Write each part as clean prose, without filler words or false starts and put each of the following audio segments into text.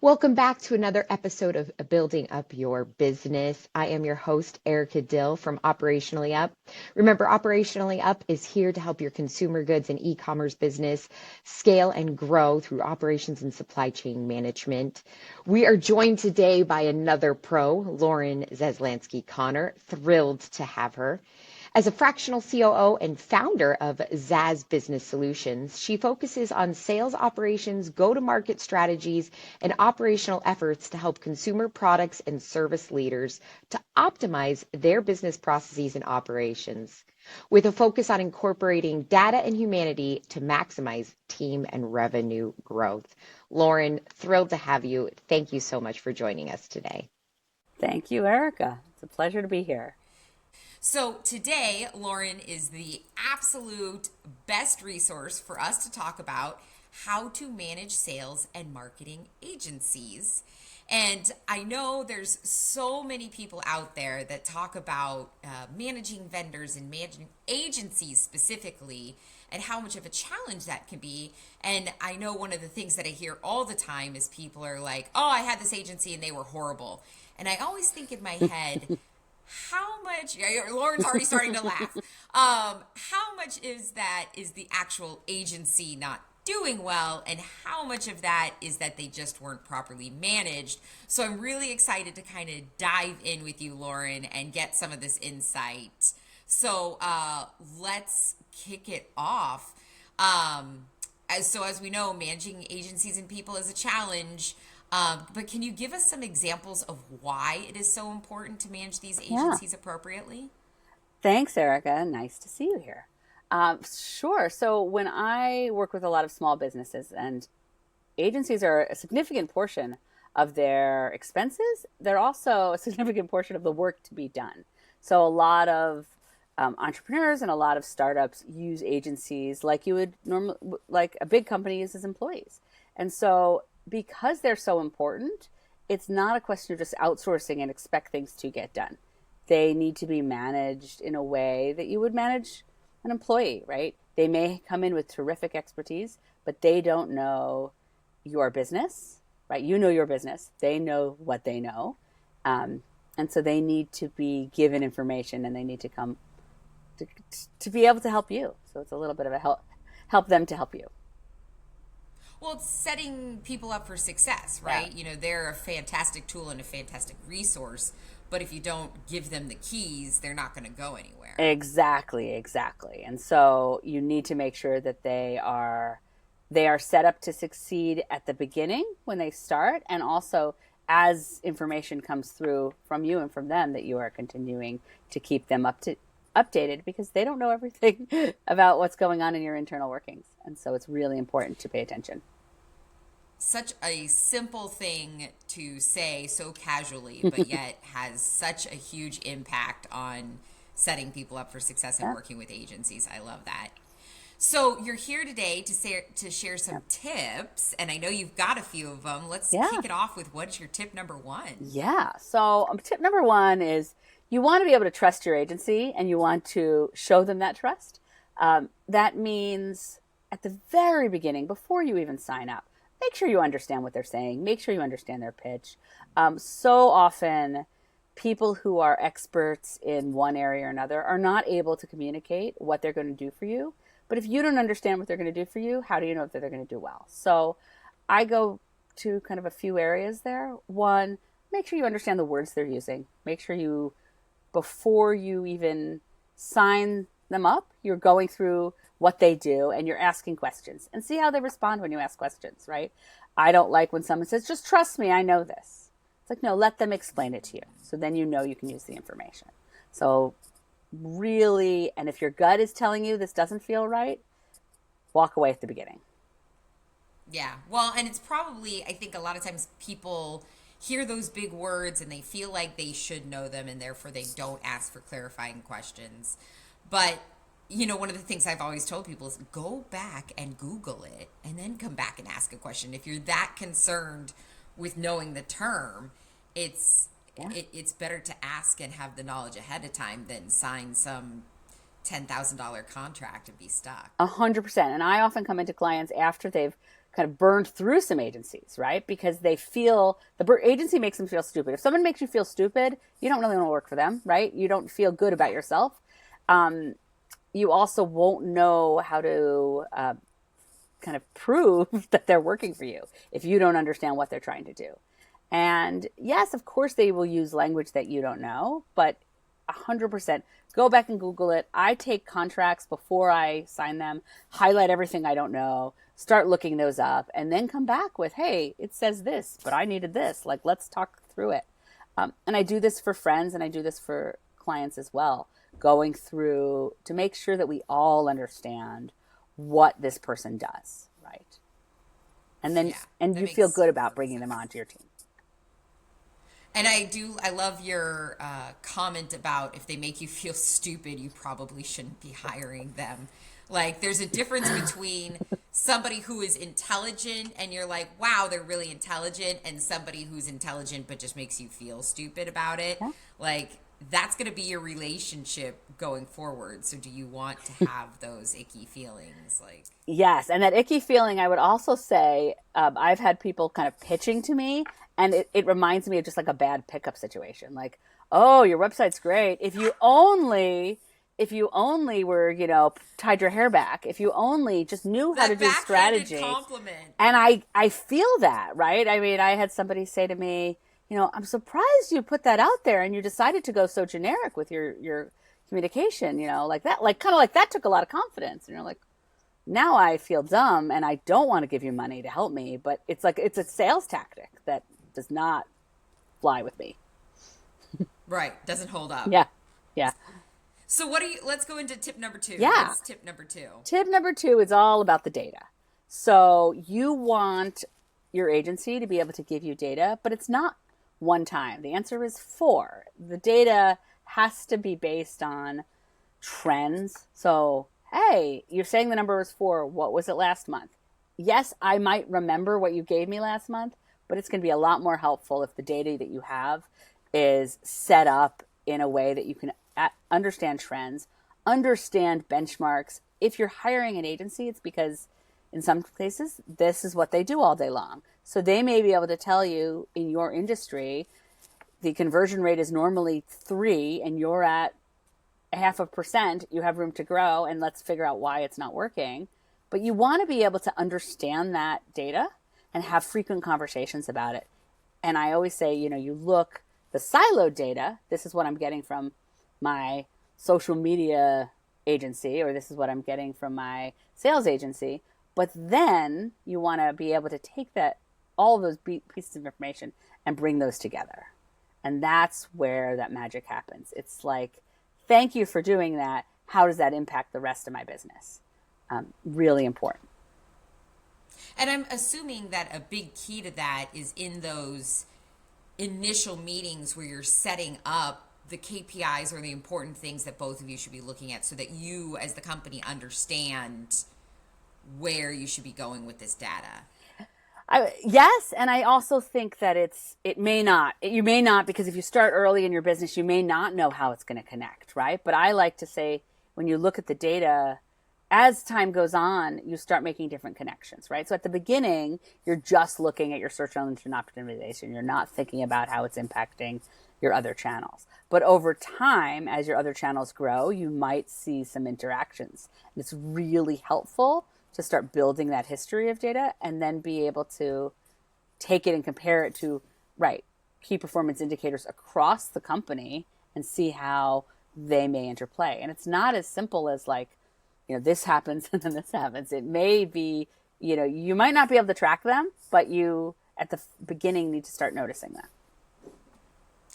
Welcome back to another episode of Building Up Your Business. I am your host, Erica Dill from Operationally Up. Remember, Operationally Up is here to help your consumer goods and e-commerce business scale and grow through operations and supply chain management. We are joined today by another pro, Lauren Zaslansky Conner. Thrilled to have her. As a fractional COO and founder of Zaz Business Solutions, she focuses on sales operations, go-to-market strategies, and operational efforts to help consumer products and service leaders to optimize their business processes and operations, with a focus on incorporating data and humanity to maximize team and revenue growth. Lauren, thrilled to have you. Thank you so much for joining us today. Thank you, Erica. It's a pleasure to be here. So today, Lauren is the absolute best resource for us to talk about how to manage sales and marketing agencies. And I know there's so many people out there that talk about managing vendors and managing agencies specifically, and how much of a challenge that can be. And I know one of the things that I hear all the time is people are like, oh, I had this agency and they were horrible. And I always think in my head, how much, Lauren's already starting to laugh. How much is the actual agency not doing well, and how much of that is that they just weren't properly managed? So I'm really excited to kind of dive in with you, Lauren, and get some of this insight. So let's kick it off. As we know, managing agencies and people is a challenge. But can you give us some examples of why it is so important to manage these agencies appropriately? Thanks, Erica. Nice to see you here. Sure. So when I work with a lot of small businesses, and agencies are a significant portion of their expenses, they're also a significant portion of the work to be done. So a lot of entrepreneurs and a lot of startups use agencies like you would normally, like a big company uses employees. And so because they're so important, it's not a question of just outsourcing and expect things to get done. They need to be managed in a way that you would manage an employee, right? They may come in with terrific expertise, but they don't know your business, right? You know your business. They know what they know. And so they need to be given information, and they need to come to be able to help you. So it's a little bit of a help them to help you. Well, it's setting people up for success, right? Yeah. You know, they're a fantastic tool and a fantastic resource, but if you don't give them the keys, they're not going to go anywhere. Exactly. And so you need to make sure that they are set up to succeed at the beginning when they start, and also as information comes through from you and from them, that you are continuing to keep them updated, because they don't know everything about what's going on in your internal workings. And so it's really important to pay attention. Such a simple thing to say so casually, but yet has such a huge impact on setting people up for success and working with agencies. I love that. So you're here today to share some tips, and I know you've got a few of them. Let's kick it off with, what's your tip number one? Yeah. So tip number one is, you want to be able to trust your agency, and you want to show them that trust. That means at the very beginning, before you even sign up, make sure you understand what they're saying. Make sure you understand their pitch. So often, people who are experts in one area or another are not able to communicate what they're going to do for you. But if you don't understand what they're going to do for you, how do you know if they're going to do well? So I go to kind of a few areas there. One, make sure you understand the words they're using. Make sure you, before you even sign them up, you're going through what they do, and you're asking questions, and see how they respond when you ask questions, right? I don't like when someone says, just trust me, I know this. It's like, no, let them explain it to you. So then you know you can use the information. So really, and if your gut is telling you this doesn't feel right, walk away at the beginning. Yeah. Well, and it's probably, I think a lot of times people hear those big words and they feel like they should know them, and therefore they don't ask for clarifying questions. But you know, one of the things I've always told people is, go back and Google it and then come back and ask a question. If you're that concerned with knowing the term, it's better to ask and have the knowledge ahead of time than sign some $10,000 contract and be stuck. 100%. And I often come into clients after they've kind of burned through some agencies, right? Because they feel agency makes them feel stupid. If someone makes you feel stupid, you don't really want to work for them, right? You don't feel good about yourself. You also won't know how to kind of prove that they're working for you if you don't understand what they're trying to do. And yes, of course, they will use language that you don't know, but 100%. Go back and Google it. I take contracts before I sign them, highlight everything I don't know, start looking those up, and then come back with, hey, it says this, but I needed this. Like, let's talk through it. And I do this for friends, and I do this for clients as well, going through to make sure that we all understand what this person does, right? And then, and you feel good about bringing them onto your team. And I love your comment about if they make you feel stupid, you probably shouldn't be hiring them. Like, there's a difference between somebody who is intelligent and you're like, wow, they're really intelligent, and somebody who's intelligent but just makes you feel stupid about it. Yeah. Like, that's going to be your relationship going forward. So do you want to have those icky feelings? Like, yes. And that icky feeling, I would also say, I've had people kind of pitching to me, and it reminds me of just like a bad pickup situation. Like, oh, your website's great. If you only were, tied your hair back, if you only just knew how to do strategy. Compliment. And I feel that, right? I mean, I had somebody say to me, I'm surprised you put that out there and you decided to go so generic with your communication, like that, like kind of like that took a lot of confidence. And you're like, now I feel dumb and I don't want to give you money to help me, but it's like, it's a sales tactic that does not fly with me. Right. Doesn't hold up. Yeah. Yeah. So let's go into tip number 2. Yeah. What's tip number 2? Tip number 2 is all about the data. So you want your agency to be able to give you data, but it's not one time. The answer is 4. The data has to be based on trends. So, hey, you're saying the number was 4. What was it last month? Yes, I might remember what you gave me last month, but it's going to be a lot more helpful if the data that you have is set up in a way that you can understand trends, understand benchmarks. If you're hiring an agency, it's because in some places, this is what they do all day long. So they may be able to tell you in your industry, the conversion rate is normally 3 and you're at 0.5%, you have room to grow, and let's figure out why it's not working. But you want to be able to understand that data and have frequent conversations about it. And I always say, you look, the siloed data, this is what I'm getting from my social media agency, or this is what I'm getting from my sales agency. But then you want to be able to take all of those pieces of information and bring those together. And that's where that magic happens. It's like, thank you for doing that. How does that impact the rest of my business? Really important. And I'm assuming that a big key to that is in those initial meetings where you're setting up the KPIs or the important things that both of you should be looking at so that you as the company understand where you should be going with this data. Yes, and I also think that you may not, because if you start early in your business, you may not know how it's going to connect, right? But I like to say, when you look at the data, as time goes on, you start making different connections, right? So at the beginning, you're just looking at your search engine optimization. You're not thinking about how it's impacting your other channels. But over time, as your other channels grow, you might see some interactions. And it's really helpful to start building that history of data and then be able to take it and compare it to, key performance indicators across the company and see how they may interplay. And it's not as simple as this happens and then this happens. It may be, you might not be able to track them, but you at the beginning need to start noticing them.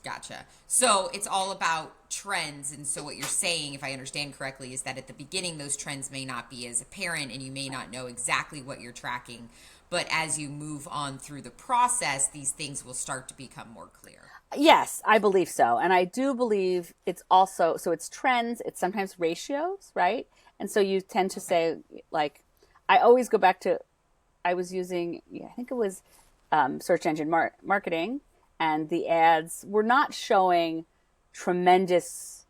Gotcha. So it's all about trends. And so what you're saying, if I understand correctly, is that at the beginning, those trends may not be as apparent and you may not know exactly what you're tracking. But as you move on through the process, these things will start to become more clear. Yes, I believe so. And I do believe it's also, so it's trends, it's sometimes ratios, right? And so you tend to say, I always go back to, I was using, I think it was search engine marketing. And the ads were not showing tremendous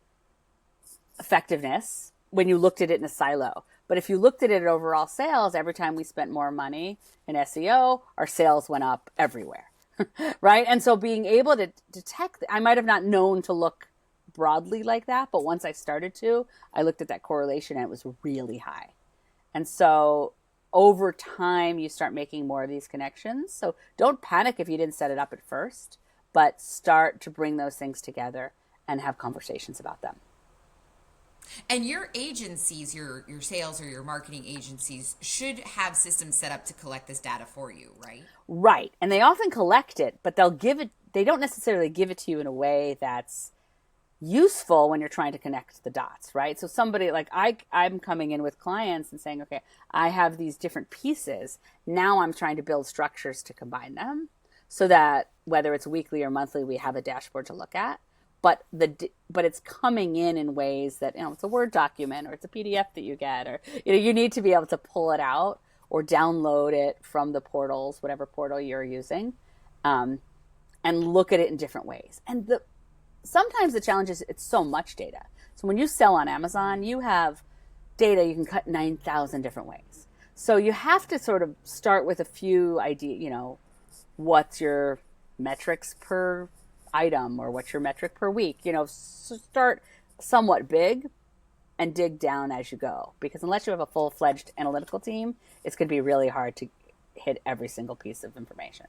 effectiveness when you looked at it in a silo. But if you looked at it at overall sales, every time we spent more money in SEO, our sales went up everywhere. Right? And so being able to detect, I might have not known to look broadly like that, but once I started to, I looked at that correlation and it was really high. And so over time, you start making more of these connections. So don't panic if you didn't set it up at first, but start to bring those things together and have conversations about them. And your agencies, your sales or your marketing agencies should have systems set up to collect this data for you, right? Right. And they often collect it, but they don't necessarily give it to you in a way that's useful when you're trying to connect the dots, right? So somebody like I'm coming in with clients and saying, okay, I have these different pieces. Now I'm trying to build structures to combine them so that whether it's weekly or monthly, we have a dashboard to look at. But it's coming in ways that, it's a Word document or it's a PDF that you get, or, you need to be able to pull it out or download it from the portals, whatever portal you're using, and look at it in different ways. And sometimes the challenge is it's so much data. So when you sell on Amazon, you have data you can cut 9,000 different ways. So you have to sort of start with a few ideas, what's your metrics per item or what's your metric per week, start somewhat big and dig down as you go, because unless you have a full-fledged analytical team, it's going to be really hard to hit every single piece of information.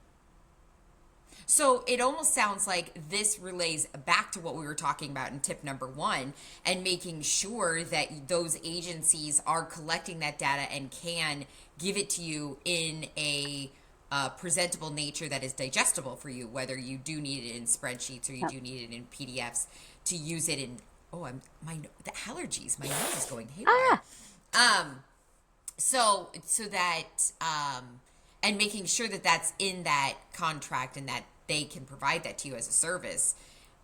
So it almost sounds like this relays back to what we were talking about in tip number 1, and making sure that those agencies are collecting that data and can give it to you in a presentable nature that is digestible for you, whether you do need it in spreadsheets or you do need it in PDFs, to use it in, the allergies, my nose is going haywire. So that, and making sure that that's in that contract and that they can provide that to you as a service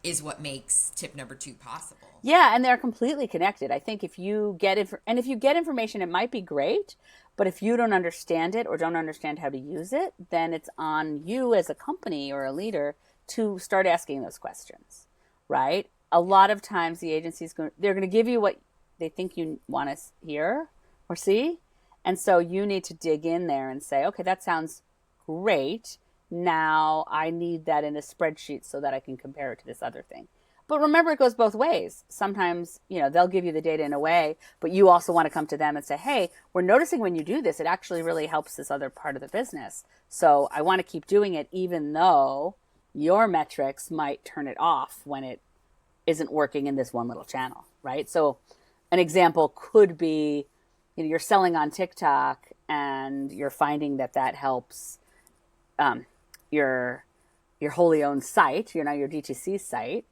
is what makes tip number 2 possible. Yeah, and they're completely connected. I think if you get information, it might be great, but if you don't understand it or don't understand how to use it, then it's on you as a company or a leader to start asking those questions, right? A lot of times the agencies, they're going to give you what they think you want to hear or see. And so you need to dig in there and say, okay, that sounds great. Now I need that in a spreadsheet so that I can compare it to this other thing. But remember, it goes both ways. Sometimes, they'll give you the data in a way, but you also want to come to them and say, hey, we're noticing when you do this, it actually really helps this other part of the business. So I want to keep doing it, even though your metrics might turn it off when it isn't working in this one little channel, right? So an example could be, you're selling on TikTok and you're finding that helps your wholly owned site, your DTC site,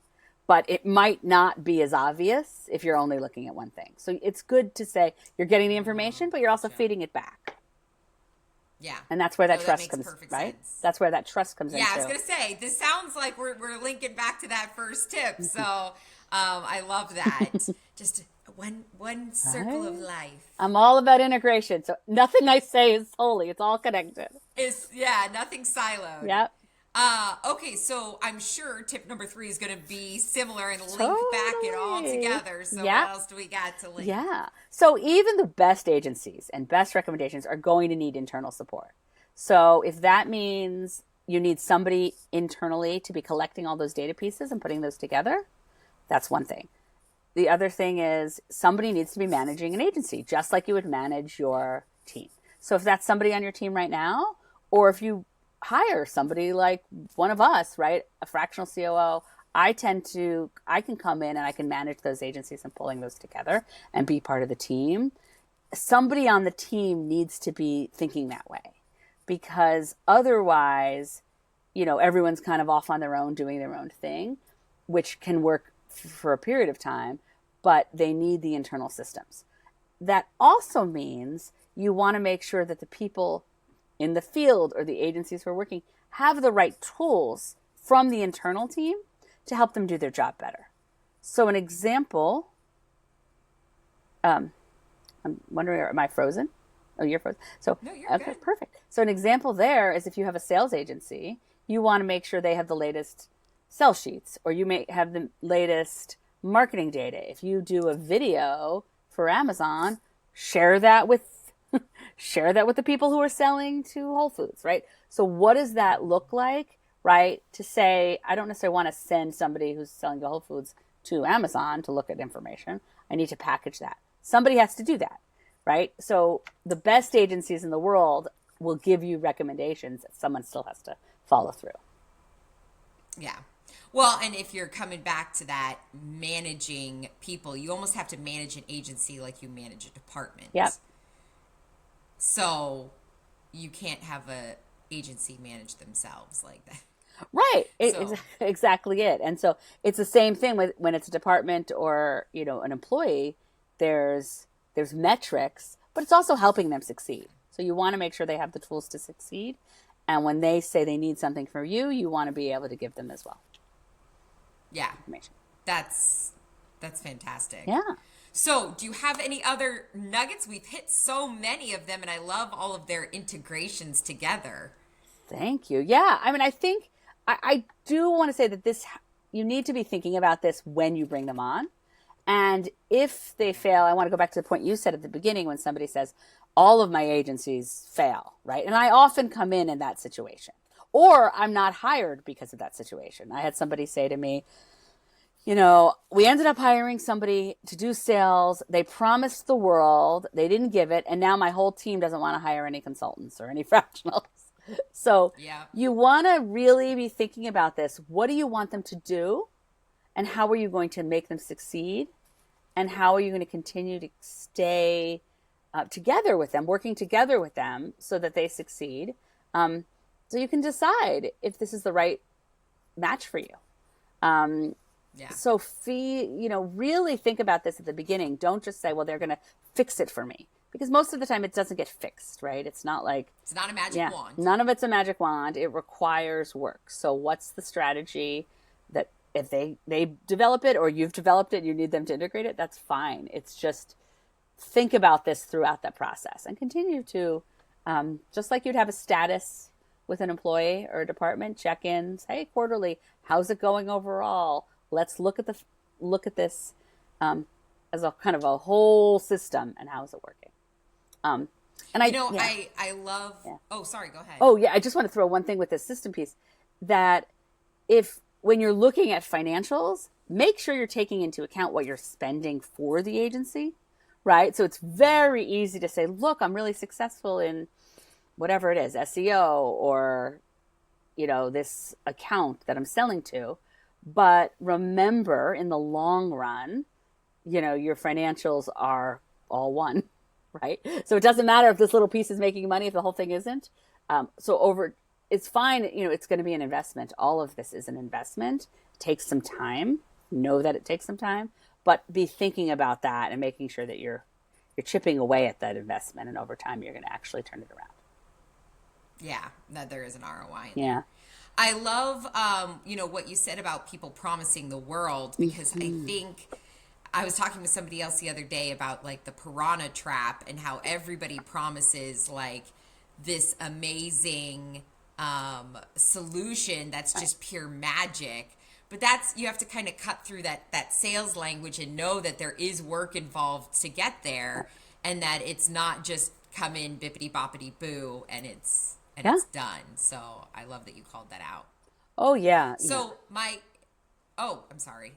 but it might not be as obvious if you're only looking at one thing. So it's good to say you're getting the information, but you're also feeding it back. Yeah. And that's where that trust comes, right? Sense. That's where that trust comes in. Yeah, I was going to say, this sounds like we're linking back to that first tip. So I love that. Just one circle of life. I'm all about integration. So nothing I say is solely, it's all connected. Nothing siloed. Yep. Okay, so I'm sure tip number 3 is going to be similar and link back it all together. So what else do we got to link? Yeah. So even the best agencies and best recommendations are going to need internal support. So if that means you need somebody internally to be collecting all those data pieces and putting those together, that's one thing. The other thing is somebody needs to be managing an agency, just like you would manage your team. So if that's somebody on your team right now, or if you hire somebody like one of us, right? A fractional COO, I can come in and I can manage those agencies and pulling those together and be part of the team. Somebody on the team needs to be thinking that way, because otherwise, everyone's kind of off on their own, doing their own thing, which can work for a period of time, but they need the internal systems. That also means you want to make sure that the people in the field or the agencies who are working have the right tools from the internal team to help them do their job better. So an example, I'm wondering, am I frozen? Oh, you're frozen. So, no, you're good. Perfect. So an example there is if you have a sales agency, you want to make sure they have the latest sell sheets, or you may have the latest marketing data. If you do a video for Amazon, share that with share that with the people who are selling to Whole Foods, right? So what does that look like, right? To say, I don't necessarily want to send somebody who's selling to Whole Foods to Amazon to look at information. I need to package that. Somebody has to do that, right? So the best agencies in the world will give you recommendations that someone still has to follow through. Yeah. Well, and if you're coming back to that managing people, you almost have to manage an agency like you manage a department. Yep. So you can't have a agency manage themselves like that. Right. Exactly it. And so it's the same thing with when it's a department or, an employee, there's metrics, but it's also helping them succeed. So you want to make sure they have the tools to succeed. And when they say they need something from you, you want to be able to give them as well. Yeah. That's fantastic. Yeah. So do you have any other nuggets? We've hit so many of them, and I love all of their integrations together. Thank you. Yeah. I mean, I think I do want to say that you need to be thinking about this when you bring them on. And if they fail, I want to go back to the point you said at the beginning when somebody says, all of my agencies fail, right? And I often come in that situation. Or I'm not hired because of that situation. I had somebody say to me, we ended up hiring somebody to do sales. They promised the world. They didn't give it. And now my whole team doesn't want to hire any consultants or any fractionals. So you want to really be thinking about this. What do you want them to do? And how are you going to make them succeed? And how are you going to continue to stay together with them, working together with them so that they succeed? So you can decide if this is the right match for you. So really think about this at the beginning. Don't just say, well, they're going to fix it for me. Because most of the time it doesn't get fixed, right? It's not like... It's not a magic wand. None of it's a magic wand. It requires work. So what's the strategy that if they develop it or you've developed it, you need them to integrate it, that's fine. It's just think about this throughout that process and continue to, just like you'd have a status with an employee or a department, check-ins, hey, quarterly, how's it going overall? Let's look at this as a kind of a whole system and how is it working? And I love. Yeah. Oh, sorry. Go ahead. Oh, yeah. I just want to throw one thing with this system piece that when you're looking at financials, make sure you're taking into account what you're spending for the agency, right? So it's very easy to say, look, I'm really successful in whatever it is, SEO or, this account that I'm selling to. But remember, in the long run, your financials are all one, right? So it doesn't matter if this little piece is making money, if the whole thing isn't. It's fine. It's going to be an investment. All of this is an investment. It takes some time. Know that it takes some time, but be thinking about that and making sure that you're chipping away at that investment. And over time, you're going to actually turn it around. Yeah, that there is an ROI. Yeah. I love, what you said about people promising the world, because I think I was talking with somebody else the other day about like the piranha trap and how everybody promises like this amazing solution that's just pure magic. But you have to kind of cut through that sales language and know that there is work involved to get there, and that it's not just come in bippity boppity boo and it's done. So I love that you called that out. Oh yeah. So I'm sorry.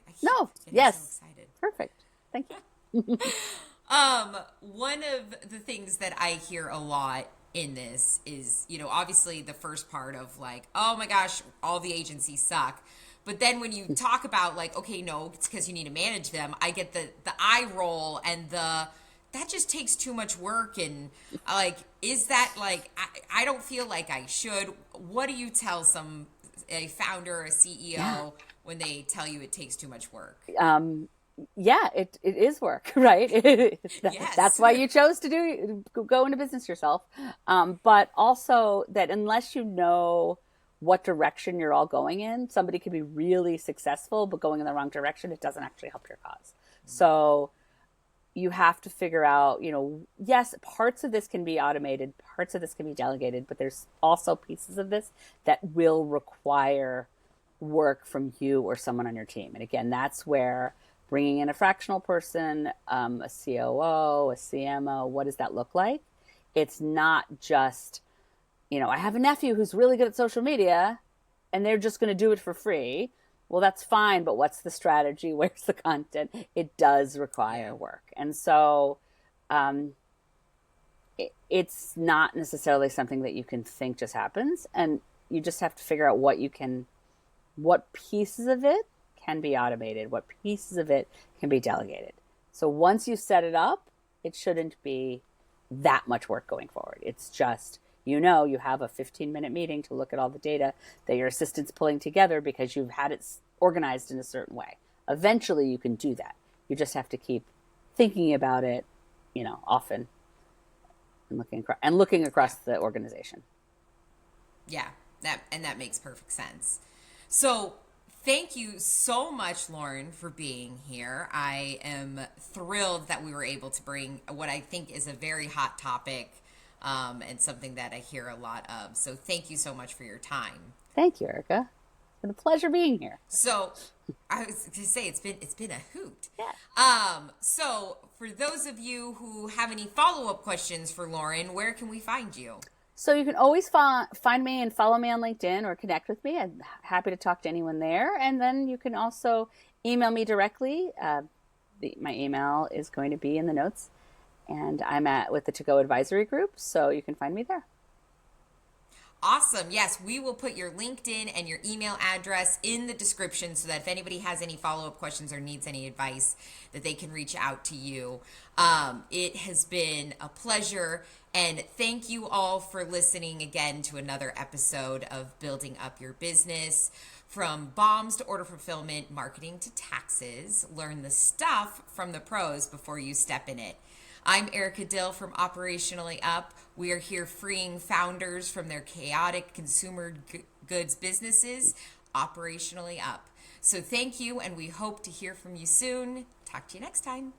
Yes. So excited. Perfect. Thank you. One of the things that I hear a lot in this is, obviously the first part of like, oh my gosh, all the agencies suck. But then when you talk about like, okay, no, it's because you need to manage them, I get the eye roll and that just takes too much work. And like, is that like, I don't feel like I should. What do you tell a founder or a CEO when they tell you it takes too much work? It is work, right? Yes. That's why you chose to go into business yourself. But also that unless you know what direction you're all going in, somebody could be really successful, but going in the wrong direction, it doesn't actually help your cause. So you have to figure out, yes, parts of this can be automated, parts of this can be delegated, but there's also pieces of this that will require work from you or someone on your team. And again, that's where bringing in a fractional person, a COO, a CMO. What does that look like? It's not just, I have a nephew who's really good at social media and they're just going to do it for free. Well, that's fine, but what's the strategy? Where's the content? It does require work. And so it's not necessarily something that you can think just happens. And you just have to figure out what pieces of it can be automated, what pieces of it can be delegated. So once you set it up, it shouldn't be that much work going forward. It's just, you have a 15-minute meeting to look at all the data that your assistant's pulling together because you've had it organized in a certain way. Eventually you can do that. You just have to keep thinking about it, often and looking across the organization. Yeah, that makes perfect sense. So thank you so much, Lauren, for being here. I am thrilled that we were able to bring what I think is a very hot topic and something that I hear a lot of. So thank you so much for your time. Thank you, Erica. It's been a pleasure being here. So I was going to say it's been a hoot. Yeah. So for those of you who have any follow-up questions for Lauren, where can we find you? So you can always find me and follow me on LinkedIn or connect with me. I'm happy to talk to anyone there. And then you can also email me directly. My email is going to be in the notes. And I'm with the To Go Advisory Group, so you can find me there. Awesome. Yes, we will put your LinkedIn and your email address in the description so that if anybody has any follow-up questions or needs any advice, that they can reach out to you. It has been a pleasure, and thank you all for listening again to another episode of Building Up Your Business. From bombs to order fulfillment, marketing to taxes, learn the stuff from the pros before you step in it. I'm Erica Dill from Operationally Up. We are here freeing founders from their chaotic consumer goods businesses, operationally up. So thank you, and we hope to hear from you soon. Talk to you next time.